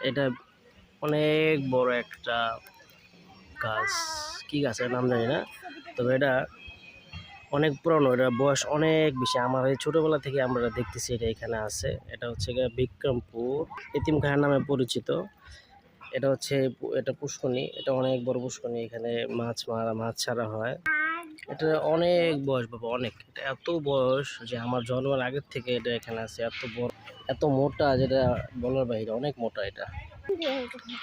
এটা অনেক বড় একটা গাছ। কি গাছের নাম জানি না, তবে এটা অনেক পুরানো। এটা বয়স অনেক বেশি। আমার এই ছোটবেলা থেকে আমরা দেখতেছি এটা এখানে আছে। এটা হচ্ছে গিয়ে বিক্রমপুর এতিমখানা নামে পরিচিত। এটা হচ্ছে এটা পুষ্করণী। এটা অনেক বড় পুষ্করণী। এখানে মাছ ছাড়া হয়। এটা অনেক বয়স বাবা, অনেক। এটা এত বয়স যে আমার জন্মের আগের থেকে এটা এখানে আছে। এত বড়, এত মোটা, যেটা বলার বাইরে, অনেক মোটা এটা।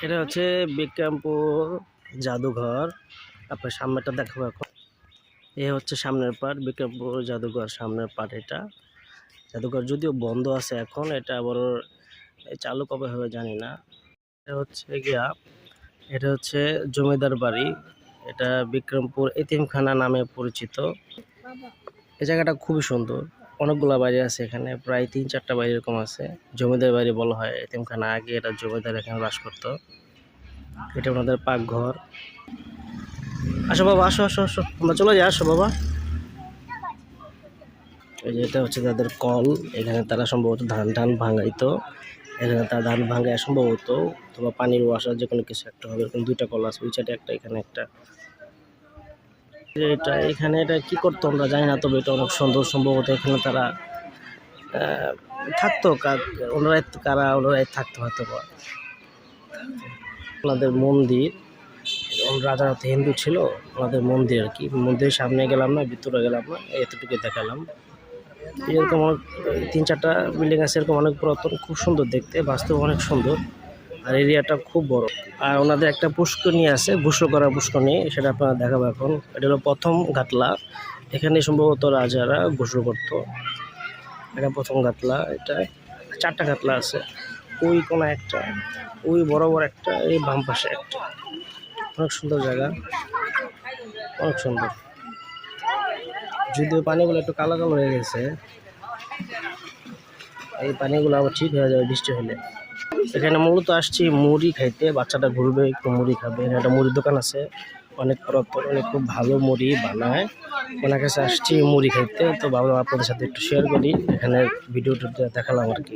এটা হচ্ছে বিক্রমপুর জাদুঘর। আপনার সামনেটা দেখাবো এখন। এ হচ্ছে সামনের পার্ট, বিক্রমপুর জাদুঘর সামনের পার্ট। এটা জাদুঘর যদিও বন্ধ আছে এখন, এটা আবার চালু কবে হবে জানি না। এটা হচ্ছে জমিদার বাড়ি। এটা বিক্রমপুর এতিমখানা নামে পরিচিত। এই জায়গাটা খুবই সুন্দর। অনেকগুলা বাড়ি আছে এখানে, প্রায় 3-4টা বাড়ি এরকম আছে। জমিদার বাড়ি বলা হয় এতিমখানা। আগে এটা জমিদার এখানে বাস করতো। এটা ওনাদের পাকঘর। আসো বাবা, আসো আসো আসো, আমরা চলে যাই, আসো বাবা। এই যে এটা হচ্ছে তাদের কল। এখানে তারা সম্ভবত ধান ভাঙাইতো। এখানে তারা ধান ভাঙায় সম্ভবত, অথবা পানির ওয়াসার যে কোনো কিছু একটা হবে। এরকম 2টা কল আছে, ওই সাইডে একটা, এখানে একটা। এটা কি করতো আমরা জানি না, তবে এটা অনেক সুন্দর। সম্ভবত এখানে তারা থাকতো। ওনারাই থাকতো হয়তো বা। ওনাদের মন্দির, রাজা হয়তো হিন্দু ছিল, ওনাদের মন্দির আর কি। মন্দিরের সামনে গেলাম না, ভিতরে গেলাম না, এতটুকু দেখালাম। এরকম 3-4টা বিল্ডিং আছে এরকম, অনেক পুরাতন, খুব সুন্দর দেখতে, বাস্তবে অনেক সুন্দর। আর এরিয়াটা খুব বড়। আর ওনাদের একটা পুষ্করণী আছে, গোসল করা পুষ্করণী, সেটা আপনারা দেখাবো এখন। এটা হলো প্রথম ঘাটলা। এখানে সম্ভবত রাজারা গোসল করতো। এটা প্রথম ঘাটলা। এটা 4টা ঘাটলা আছে। ওই কোন একটা, ওই বড় একটা, এই বাম পাশে একটা। অনেক সুন্দর জায়গা, অনেক সুন্দর। যদিও পানিগুলো একটু কালো কালো হয়ে গেছে, এই পানিগুলো আবার ঠিক হয়ে যাবে বৃষ্টি হলে। এখানে মূলত আসছি মুড়ি খাইতে। বাচ্চাটা ঘুরবে, একটু মুড়ি খাবে। একটা মুড়ির দোকান আছে, অনেক পুরাতন, অনেক খুব ভালো মুড়ি বানায়। ওনার কাছে আসছি মুড়ি খাইতে। তো ভাবলাম আপনাদের সাথে একটু শেয়ার করি, এখানে ভিডিওটা দেখালাম আর কি।